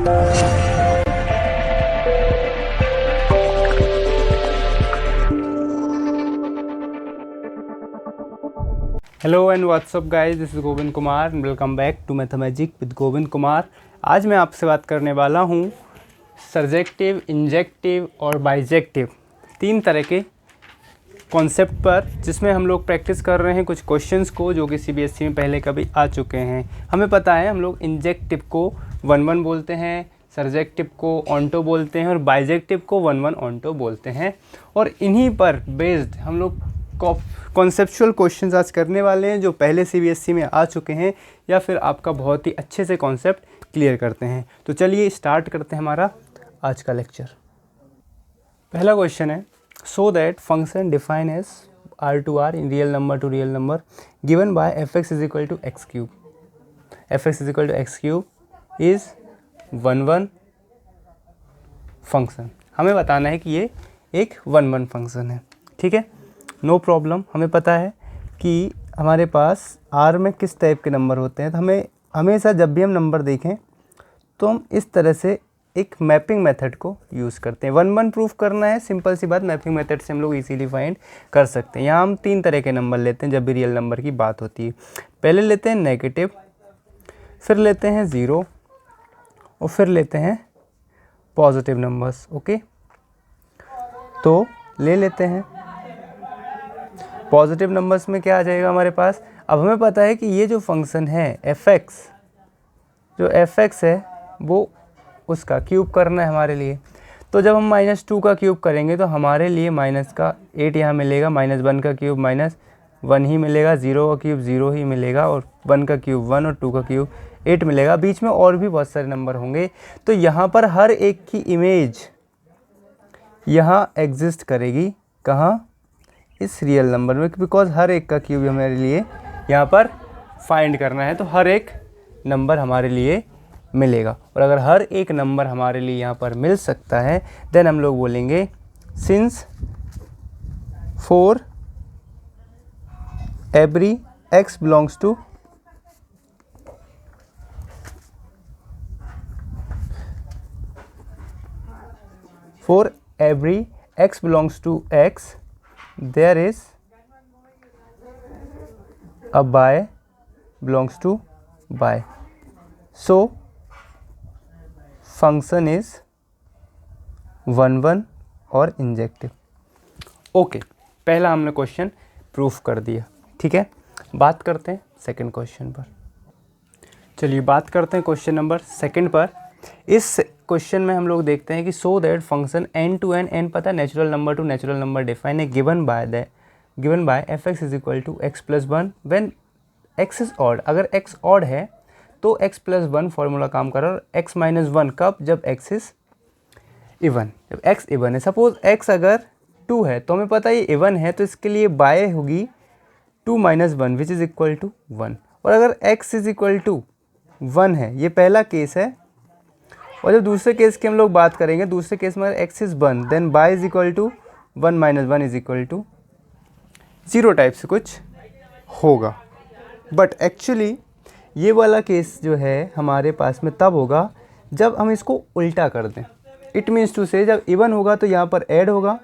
Hello and what's up guys, this is Govind Kumar and welcome back to mathemagic with Govind Kumar. आज मैं आपसे बात करने वाला हूँ सर्जेक्टिव, इंजेक्टिव और बाइजेक्टिव 3 तरह के कॉन्सेप्ट पर, जिसमें हम लोग प्रैक्टिस कर रहे हैं कुछ क्वेश्चंस को जो कि सीबीएसई में पहले कभी आ चुके हैं। हमें पता है हम लोग इंजेक्टिव को 1-1 बोलते हैं, सर्जेक्टिव को ऑन्टो बोलते हैं और बाइजेक्टिव को 1-1 ऑन्टो बोलते हैं। और इन्हीं पर बेस्ड हम लोग कॉन्सेप्चुअल क्वेश्चंस आज करने वाले हैं जो पहले सीबीएसई में आ चुके हैं या फिर आपका बहुत ही अच्छे से कॉन्सेप्ट क्लियर करते हैं। तो चलिए स्टार्ट करते हैं हमारा आज का लेक्चर। पहला क्वेश्चन है, so that function define as R to R in real number to real number given by fx is equal to x cube. fx is equal to x cube is 1-1 function. हमें बताना है कि ये एक 1-1 function है, ठीक है, no problem. हमें पता है कि हमारे पास R में किस टाइप के नंबर होते हैं, तो हमें हमेशा जब भी हम नंबर देखें तो हम इस तरह से एक मैपिंग मेथड को यूज़ करते हैं। 1-1 प्रूफ करना है, सिंपल सी बात, मैपिंग मेथड से हम लोग इजीली फाइंड कर सकते हैं। यहाँ हम 3 तरह के नंबर लेते हैं जब भी रियल नंबर की बात होती है। पहले लेते हैं नेगेटिव, फिर लेते हैं 0 और फिर लेते हैं पॉजिटिव नंबर्स। ओके, तो ले लेते हैं पॉजिटिव नंबर्स में क्या आ जाएगा हमारे पास। अब हमें पता है कि ये जो फंक्शन है fx, जो fx है वो उसका क्यूब करना है हमारे लिए। तो जब हम -2 का क्यूब करेंगे तो हमारे लिए माइनस का 8 यहाँ मिलेगा, -1 का क्यूब -1 ही मिलेगा, 0 का क्यूब 0 ही मिलेगा और 1 का क्यूब 1 और 2 का क्यूब 8 मिलेगा। बीच में और भी बहुत सारे नंबर होंगे, तो यहाँ पर हर एक की इमेज यहाँ एग्जिस्ट करेगी। कहाँ? इस रियल नंबर में, बिकॉज हर एक का क्यूब हमारे लिए यहाँ पर फाइंड करना है, तो हर एक नंबर हमारे लिए मिलेगा। और अगर हर एक नंबर हमारे लिए यहाँ पर मिल सकता है देन हम लोग बोलेंगे since for every x belongs to x there is a y belongs to y, so function is 1-1 और इंजेक्टिव। ओके, पहला हमने क्वेश्चन प्रूफ कर दिया, ठीक है। बात करते हैं सेकंड क्वेश्चन पर। चलिए बात करते हैं क्वेश्चन नंबर 2 पर। इस क्वेश्चन में हम लोग देखते हैं कि so that function n to n, n पता है natural number to natural number define है, given by fx is equal to x plus 1 when x is odd. अगर x ऑड है तो x प्लस 1 फॉर्मूला काम कर रहा है, और x माइनस 1 कब? जब x इज इवन, जब x इवन है। सपोज x अगर 2 है तो हमें पता है ये इवन है, तो इसके लिए बाय होगी 2 minus 1 which is equal to 1। और अगर x इज इक्वल टू 1 है, ये पहला केस है। और जब दूसरे केस की हम लोग बात करेंगे, दूसरे केस में अगर x is 1 then y is equal to 1 minus 1 is equal to 0 type से कुछ होगा। बट एक्चुअली ये वाला केस जो है हमारे पास में तब होगा जब हम इसको उल्टा कर दें। इट मीन्स टू से जब इवन होगा तो यहाँ पर ऐड होगा,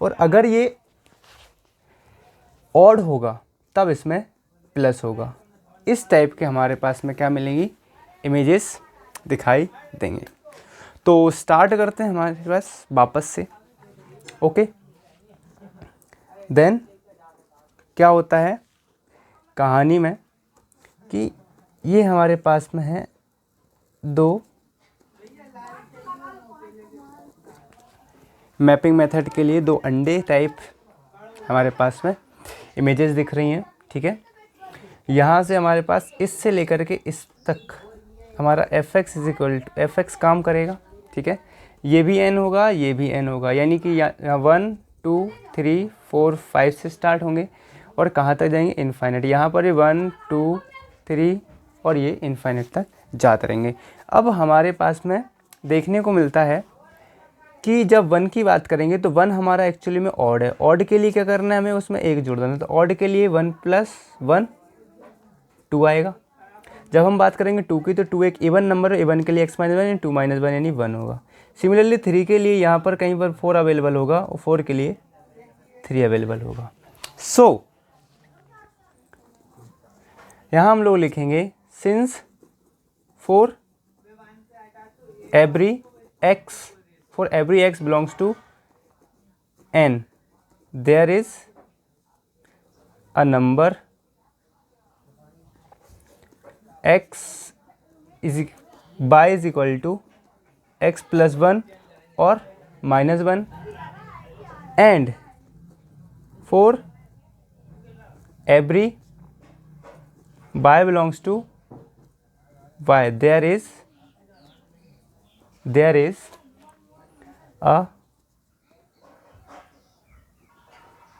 और अगर ये ऑड होगा तब इसमें प्लस होगा। इस टाइप के हमारे पास में क्या मिलेंगी? इमेजेस दिखाई देंगे। तो स्टार्ट करते हैं हमारे पास वापस से। ओके, देन क्या होता है कहानी में कि ये हमारे पास में है 2 मैपिंग मेथड के लिए 2 अंडे टाइप हमारे पास में इमेजेस दिख रही हैं, ठीक है। यहाँ से हमारे पास इससे लेकर के इस तक हमारा fx is equal to fx काम करेगा, ठीक है। ये भी n होगा, ये भी n होगा, यानी कि 1 2 3 4 5 से स्टार्ट होंगे और कहाँ तक जाएंगे? इनफाइनाइट। यहाँ पर ये 1 2 3 और ये इनफाइनाइट तक जाते रहेंगे। अब हमारे पास में देखने को मिलता है कि जब 1 की बात करेंगे तो 1 हमारा एक्चुअली में ऑड है। ऑड के लिए क्या करना है? हमें उसमें 1 जोड़ देना है। तो ऑड के लिए 1 + 1 2 आएगा। जब हम बात करेंगे 2 की तो 2 एक इवन नंबर है, इवन के लिए x माइनस वन यानी 2 माइनस वन यानी 1 होगा। सिमिलरली 3 के लिए यहाँ पर कहीं पर 4 अवेलेबल होगा और 4 के लिए 3 अवेलेबल होगा। सो यहाँ हम लोग लिखेंगे since for every x belongs to n there is a number x y is equal to x plus 1 और minus 1 and for every y belongs to y there is a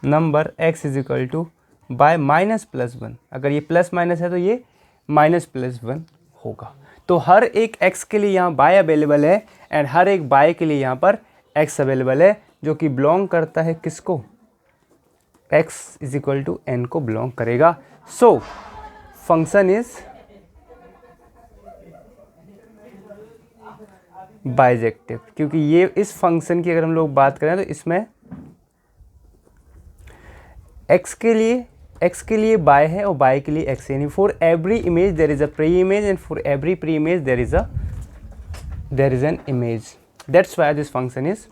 number x is equal to y minus plus 1। अगर ये plus minus है तो ये minus plus 1 होगा। तो हर एक x के लिए यहाँ y अवेलेबल है एंड हर एक y के लिए यहाँ पर x अवेलेबल है, जो कि बिलोंग करता है किसको, x is equal to n को बिलोंग करेगा। सो फंक्शन इज बाइजेक्टिव, क्योंकि ये इस फंक्शन की अगर हम लोग बात करें तो इसमें x के लिए y है और y के लिए x है, यानी for every image there is a pre image and for every pre image there is an image, that's why this function is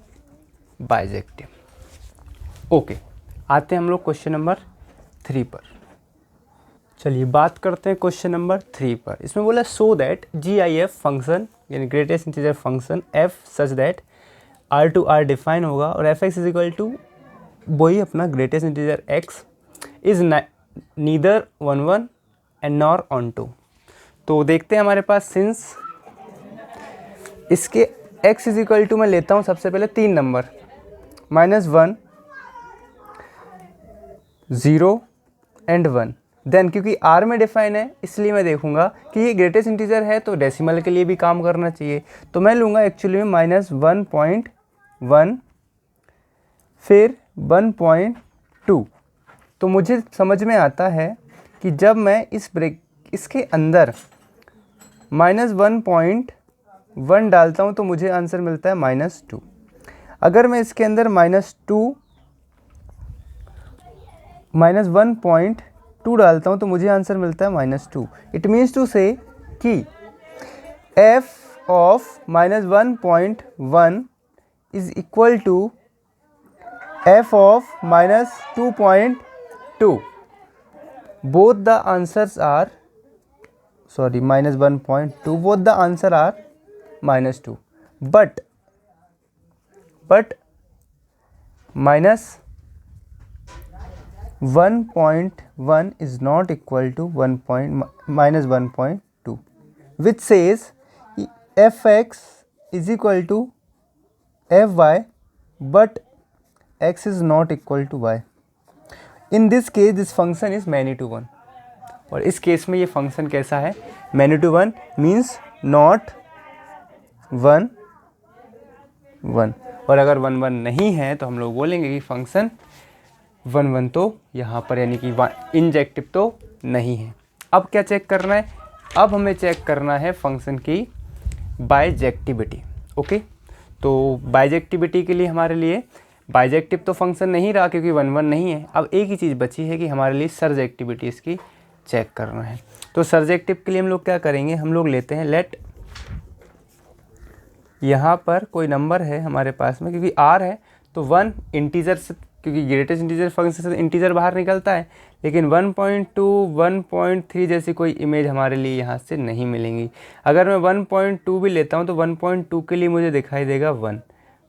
bijective. Okay, आते हैं हम लोग क्वेश्चन नंबर 3 पर। चलिए बात करते हैं क्वेश्चन नंबर 3 पर। इसमें बोला सो दैट GIF फंक्शन यानी greatest integer function f such that R to R define होगा और fx इज इक्वल टू वही अपना greatest integer x is neither 1 1 and nor on 2। तो देखते हैं हमारे पास सिंस इसके x इज इक्वल टू मैं लेता हूँ सबसे पहले 3 नंबर -1 0 एंड 1। देन क्योंकि R में डिफाइन है इसलिए मैं देखूंगा कि ये ग्रेटेस्ट इंटीजर है तो डेसिमल के लिए भी काम करना चाहिए, तो मैं लूँगा एक्चुअली में -1.1 फिर 1.2। तो मुझे समझ में आता है कि जब मैं इसके अंदर -1.1 डालता हूँ तो मुझे आंसर मिलता है -2। अगर मैं इसके अंदर -1.2 डालता हूँ तो मुझे आंसर मिलता है -2। इट मीन्स टू से कि f of -1.1 is equal to f of -2.2। Both the answers are -1.2, both the answer are -2, but -1.1 is not equal to -1.2, which says fx is equal to fy but x is not equal to y. In this case this function is many to 1। और इस case में ये function कैसा है, many to 1 means not 1 1, और अगर 1 1 नहीं है तो हम लोग बोलेंगे कि फंक्शन 1 1 तो यहाँ पर यानी कि इंजेक्टिव तो नहीं है। अब क्या चेक करना है, अब हमें चेक करना है फंक्शन की बाइजेक्टिविटी। ओके, तो बाइजेक्टिविटी के लिए हमारे लिए बाइजेक्टिव तो फंक्शन नहीं रहा क्योंकि 1 1 नहीं है। अब एक ही चीज़ बची है कि हमारे लिए सर्जेक्टिविटी इसकी चेक करना है। तो सर्जेक्टिव के लिए हम लोग क्या करेंगे, हम लोग लेते हैं लेट यहाँ पर कोई नंबर है हमारे पास में, क्योंकि r है तो 1 इंटीजर से, क्योंकि ग्रेटेस्ट इंटीजर फंक्शन से इंटीजर बाहर निकलता है, लेकिन 1.2 1.3 जैसी कोई इमेज हमारे लिए यहाँ से नहीं मिलेंगी। अगर मैं 1.2 भी लेता हूँ तो 1.2 के लिए मुझे दिखाई देगा 1,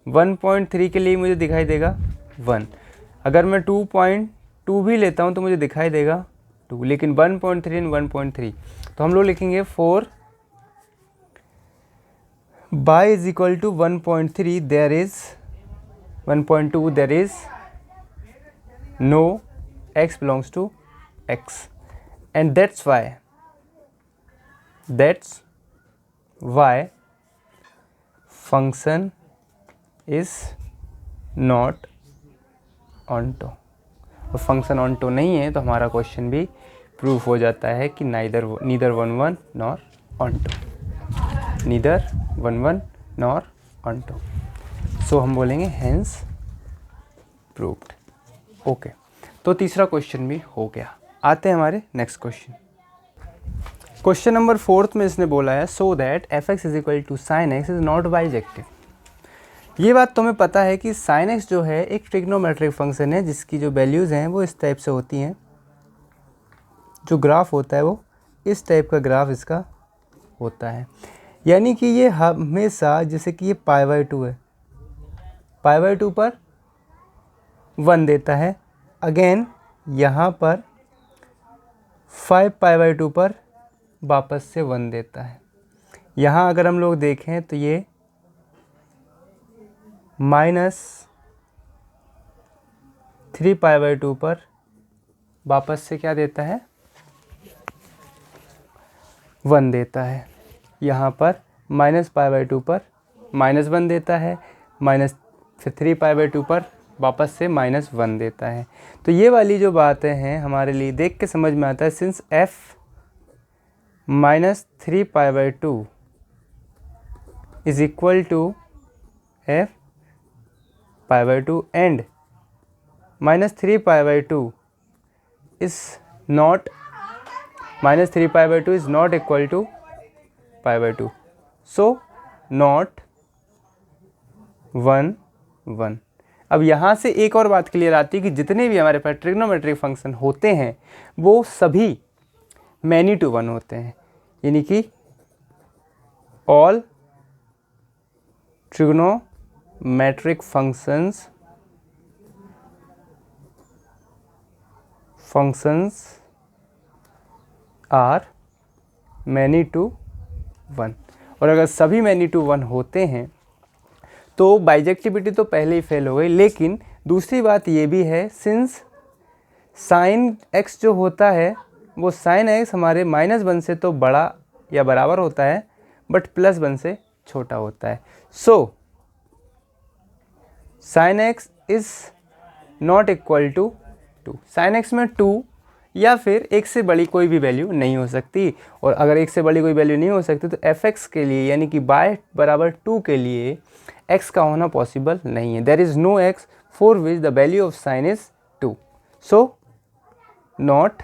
1.3 के लिए मुझे दिखाई देगा 1। अगर मैं 2.2 भी लेता हूँ तो मुझे दिखाई देगा 2, लेकिन 1.3 एंड 1.3। तो हम लोग लिखेंगे for y is equal to 1.3 there is 1.2 there is no x belongs to x, and that's why function is not onto। और फंक्शन onto नहीं है तो हमारा क्वेश्चन भी प्रूफ हो जाता है कि neither 1 1 nor onto, neither 1 1 nor onto. So हम बोलेंगे हेंस प्रूव्ड। ओके, तो तीसरा क्वेश्चन भी हो गया। आते हैं हमारे नेक्स्ट क्वेश्चन। क्वेश्चन नंबर 4 में इसने बोला है so that f x is equal to sine x is not bijective. ये बात तुम्हें पता है कि साइन एक्स जो है एक ट्रिग्नोमेट्रिक फंक्शन है जिसकी जो वैल्यूज़ हैं वो इस टाइप से होती हैं, जो ग्राफ होता है वो इस टाइप का ग्राफ इसका होता है। यानी कि ये हमेशा, जैसे कि ये π/2 है, π/2 पर 1 देता है, अगेन यहाँ पर 5π/2 पर वापस से 1 देता है। यहाँ अगर हम लोग देखें तो ये -3π/2 पर वापस से क्या देता है, 1 देता है। यहाँ पर -π/2 पर -1 देता है, फिर 3π/2 पर वापस से -1 देता है। तो ये वाली जो बातें हैं हमारे लिए देख के समझ में आता है, since f -3π/2 is equal to f π/2 and -3π/2 is not -3π/2 is not equal to π/2, so not 1 1। अब यहाँ से एक और बात क्लियर आती है कि जितने भी हमारे पास ट्रिग्नोमेट्रिक फंक्शन होते हैं वो सभी मैनी टू 1 होते हैं, यानी कि all trigonometric functions are many to 1। और अगर सभी मैनी टू 1 होते हैं तो बाइजेक्टिविटी तो पहले ही फेल हो गई। लेकिन दूसरी बात ये भी है, सिंस साइन एक्स जो होता है वो साइन एक्स हमारे -1 से तो बड़ा या बराबर होता है, बट +1 से छोटा होता है। So sine x is not equal to 2। Sine x में 2 या फिर 1 से बड़ी कोई भी वैल्यू नहीं हो सकती, और अगर 1 से बड़ी कोई वैल्यू नहीं हो सकती तो एफ एक्स के लिए यानी कि y बराबर 2 के लिए x का होना पॉसिबल नहीं है। There is no x for which the value of sine is 2, so not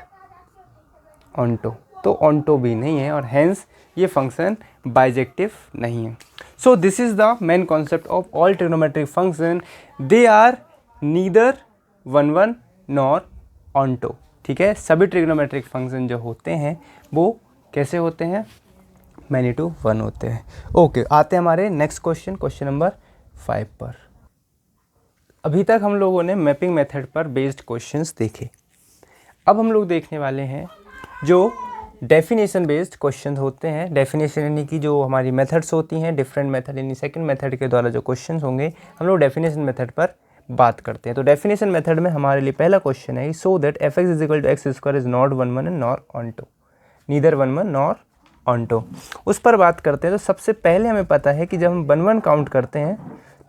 onto, तो ऑनटो भी नहीं है और हेंस ये फंक्शन बाइजेक्टिव नहीं है। So this is the main concept of all trigonometric function, they are neither 1 1 nor onto. ठीक है, सभी ट्रिग्नोमेट्रिक फंक्शन जो होते हैं वो कैसे होते हैं, मैनी टू 1 होते हैं। ओके, आते हैं हमारे नेक्स्ट क्वेश्चन, क्वेश्चन नंबर 5 पर। अभी तक हम लोगों ने मैपिंग मेथड पर बेस्ड क्वेश्चंस देखे। अब हम लोग देखने वाले हैं जो डेफिनेशन बेस्ड क्वेश्चन होते हैं। डेफिनेशन यानी कि जो हमारी मेथड्स होती हैं, डिफरेंट मेथड यानी सेकंड मेथड के द्वारा जो क्वेश्चन होंगे, हम लोग डेफिनेशन मेथड पर बात करते हैं। तो डेफिनेशन मेथड में हमारे लिए पहला क्वेश्चन है so that f x is equal to x square is not 1 1 and nor onto, neither 1 1 nor onto. उस पर बात करते हैं। तो सबसे पहले हमें पता है कि जब हम 1 1 काउंट करते हैं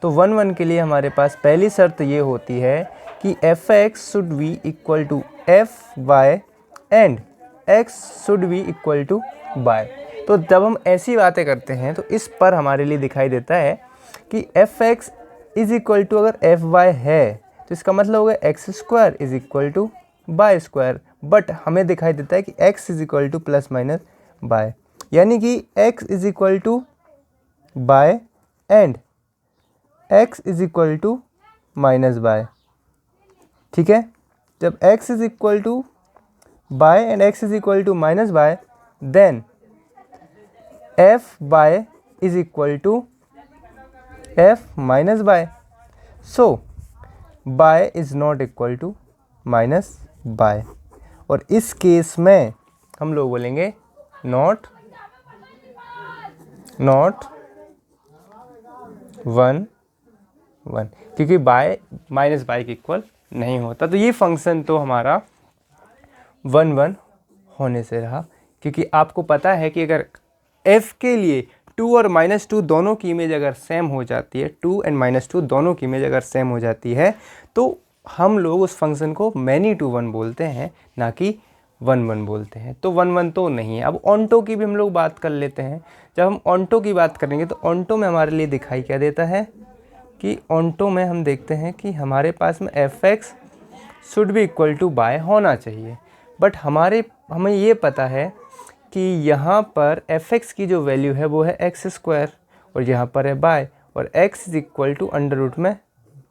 तो 1 1 के लिए हमारे पास पहली शर्त ये होती है कि f x should be equal to f y and x should be equal to y. तो जब हम ऐसी बातें करते हैं तो इस पर हमारे लिए दिखाई देता है कि f x is equal to अगर एफ वाई है तो इसका मतलब होगा x square is equal to y square, but हमें दिखाई देता है कि x is equal to plus minus y, यानी कि x is equal to y and x is equal to minus y. ठीक है, जब x is equal to y and x is equal to minus y, then f y is equal to f minus y. So y is not equal to minus y, और इस case में हम लोग बोलेंगे not 1 1, क्योंकि bye minus y के equal नहीं होता। तो ये फंक्शन तो हमारा 1 1 होने से रहा, क्योंकि आपको पता है कि अगर f के लिए 2 और -2 दोनों की इमेज अगर सेम हो जाती है, 2 एंड -2 दोनों की इमेज अगर सेम हो जाती है, तो हम लोग उस फंक्शन को मैनी टू 1 बोलते हैं, ना कि 1 1 बोलते हैं, तो 1 1 तो नहीं है। अब ऑन्टो की भी हम लोग बात कर लेते हैं। जब हम ऑन्टो की बात करेंगे तो ऑन्टो में हमारे लिए दिखाई क्या देता है कि ऑन्टो में हम देखते हैं कि हमारे पास में fx should be equal to y होना चाहिए, बट हमें ये पता है कि यहाँ पर fx की जो वैल्यू है वो है एक्स स्क्वायर और यहाँ पर है बाय, और x is equal to under root में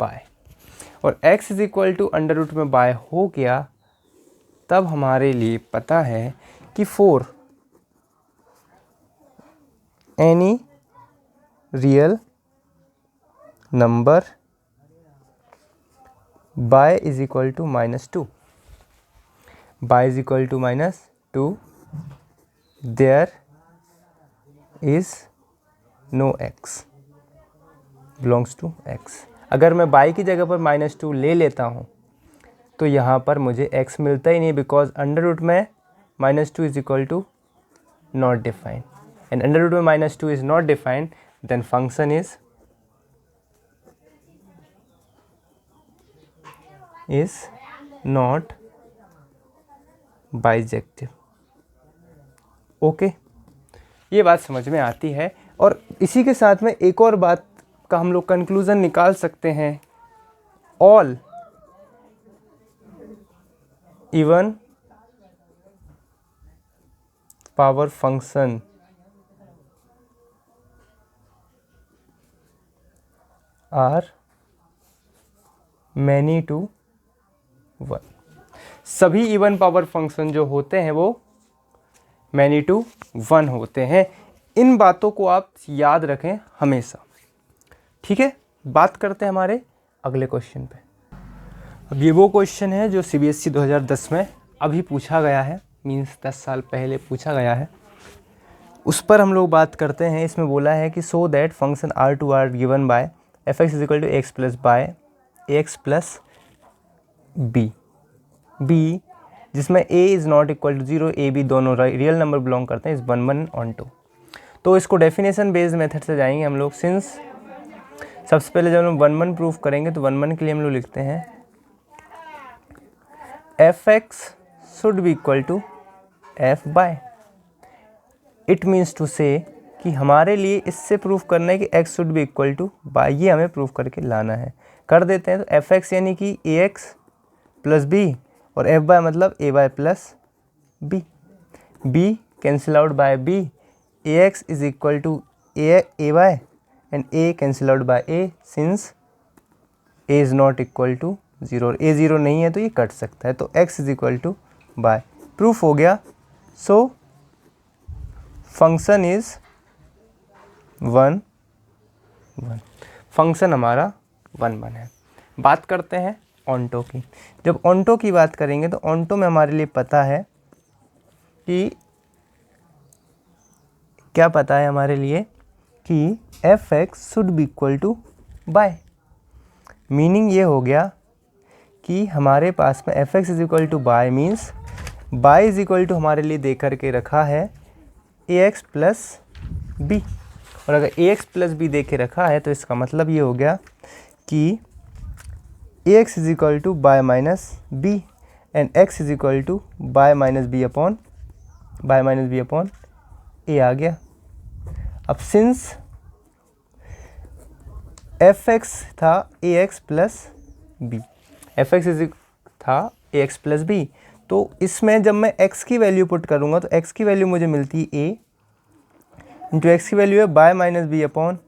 बाय, और x is equal to under root में बाय हो गया, तब हमारे लिए पता है कि for any real number y is equal to -2, y is equal to -2, there is no x belongs to x। अगर मैं बाय की जगह पर -2 ले लेता हूँ तो यहाँ पर मुझे x मिलता ही नहीं, बिकॉज अंडर रूट में -2 is equal to not defined, and under root में -2 is not defined, then function is not bijective. Okay, ये बात समझ में आती है। और इसी के साथ में एक और बात का हम लोग कंक्लूजन निकाल सकते हैं, all even power function are many to 1। सभी इवन पावर फंक्शन जो होते हैं वो मैनी टू 1 होते हैं। इन बातों को आप याद रखें हमेशा, ठीक है। बात करते हैं हमारे अगले क्वेश्चन पे। अब ये वो क्वेश्चन है जो CBSE 2010 में अभी पूछा गया है, मीन्स 10 साल पहले पूछा गया है। उस पर हम लोग बात करते हैं। इसमें बोला है कि so that function R2 given by fx is equal to x plus y x plus b, जिसमें a is not equal to 0, a b दोनों रियल नंबर बिलोंग करते हैं इस 1 1 ऑन 2। तो इसको डेफिनेशन बेस्ड मेथड से जाएंगे हम लोग। सिंस सबसे पहले जब हम 1 1 प्रूफ करेंगे तो 1 1 के लिए हम लोग लिखते हैं fx should be equal to f y. It means to से कि हमारे लिए इससे प्रूफ करना है कि x should be equal to y, ये हमें प्रूफ करके लाना है। कर देते हैं। तो fx यानी कि ax प्लस बी और f बाय मतलब a y plus b, b cancel out by b, ax is equal to a y and a cancel out by a, since a is not equal to 0 और a 0 नहीं है तो ये cut सकता है। तो x is equal to y, proof हो गया। सो फंक्शन इज 1 1, फंक्शन हमारा 1 1 है। बात करते हैं ऑन्टो की। जब ऑन्टो की बात करेंगे तो ऑन्टो में हमारे लिए पता है कि क्या पता है हमारे लिए कि fx should be equal to y. Meaning ये हो गया कि हमारे पास में fx is equal to y means y is equal to हमारे लिए दे करके रखा है ax प्लस बी, और अगर ax प्लस बी दे के रखा है तो इसका मतलब ये हो गया कि ax is equal to y minus b and x is equal to y minus b upon a आ गया। अब सिंस fx था ax प्लस बी, fx था ax प्लस बी, तो इसमें जब मैं x की वैल्यू पुट करूँगा तो x की वैल्यू मुझे मिलती है a इंटू एक्स की वैल्यू है y minus b upon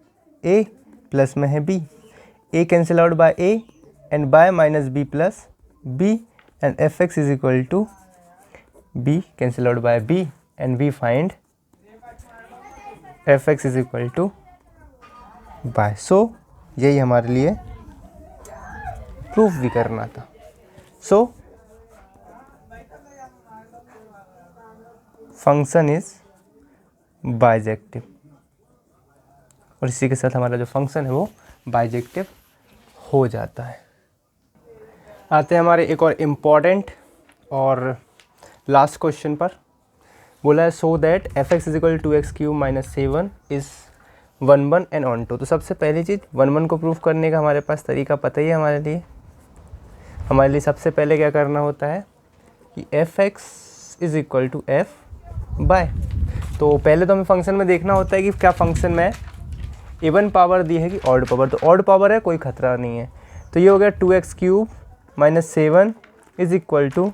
a, plus में है b, a cancel out by a and y minus b plus b, and fx is equal to b cancel out by b and we find fx is equal to y. So यही हमारे लिए proof भी करना था। So function is bijective, और इसी के साथ हमारा जो फंक्शन है वो बाइजेक्टिव हो जाता है। आते हैं हमारे एक और इम्पॉर्टेंट और लास्ट क्वेश्चन पर। बोला है so that fx is equal to x cube minus 7 is 1 1 and on 2। तो सबसे पहली चीज़ 1 1 को प्रूफ करने का हमारे पास तरीका पता ही है। हमारे लिए सबसे पहले क्या करना होता है कि fx x is equal to f y. तो पहले तो हमें फंक्शन में देखना होता है कि क्या फंक्शन में इवन पावर दी है कि ऑड पावर। तो ऑड पावर है, कोई खतरा नहीं है। तो ये हो गया 2x³ minus 7 is equal to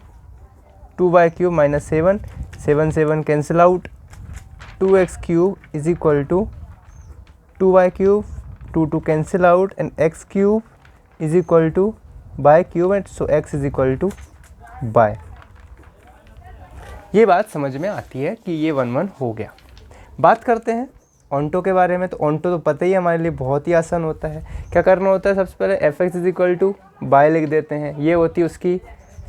2y³ minus 7, 7 7 cancel out, 2x³ is equal to 2y³, 2 2 cancel out and x³ is equal to y³ and so x is equal to y। ये बात समझ में आती है कि ये 1 1 हो गया। बात करते हैं ऑन्टो के बारे में। तो ऑन्टो तो पता ही है हमारे लिए, बहुत ही आसान होता है। क्या करना होता है, सबसे पहले f x is equal to y लिख देते हैं, ये होती है उसकी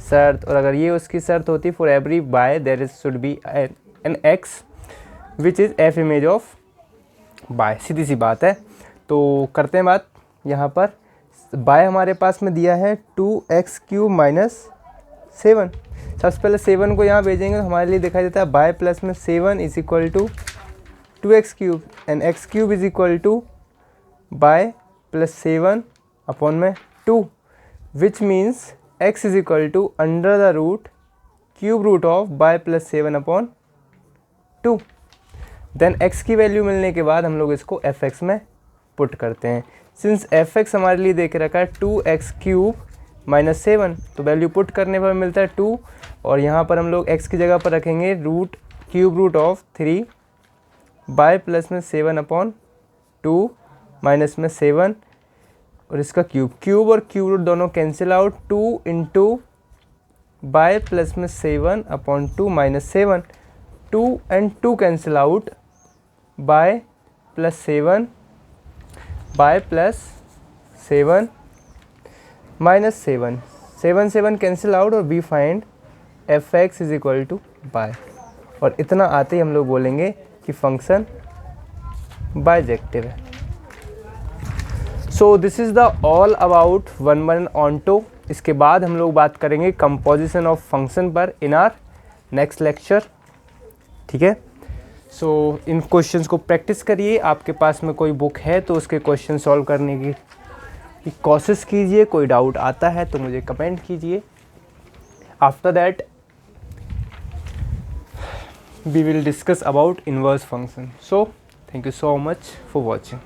शर्त। और अगर ये उसकी शर्त होती for every y there is should be an x which is f image of y, सीधी सी बात है। तो करते हैं बात यहाँ पर। बाय हमारे पास में दिया है 2x³ माइनस 7। सबसे पहले 7 को यहाँ भेजेंगे तो हमारे लिए दिखाई देता है बाय प्लस में 7 is equal to 2x³ and x³ is equal to y plus 7 upon में 2 which means x is equal to under the root cube root of y plus 7 upon 2। Then x की value मिलने के बाद हम लोग इसको fx में put करते हैं। सिंस fx हमारे लिए देख रखा है 2x³ माइनस 7, तो वैल्यू पुट करने पर मिलता है 2 और यहाँ पर हम लोग x की जगह पर रखेंगे root cube root of 3 y plus में 7 अपॉन 2 माइनस में 7 और इसका क्यूब और क्यूब रूट दोनों cancel out, 2 into y plus में 7 upon 2 minus 7, 2 and 2 cancel out, y plus 7 y plus 7 minus 7, 7 7 cancel out और we find f x is equal to y. और इतना आते ही हम लोग बोलेंगे कि फंक्शन बाइजेक्टिव है। So this is the all about 1 1 onto. इसके बाद हम लोग बात करेंगे कंपोजिशन ऑफ फंक्शन पर इन आर नेक्स्ट लेक्चर, ठीक है। सो इन क्वेश्चंस को प्रैक्टिस करिए। आपके पास में कोई बुक है तो उसके क्वेश्चन सॉल्व करने की कोशिश कीजिए। कोई डाउट आता है तो मुझे कमेंट कीजिए। After that we will discuss about inverse function. So thank you so much for watching.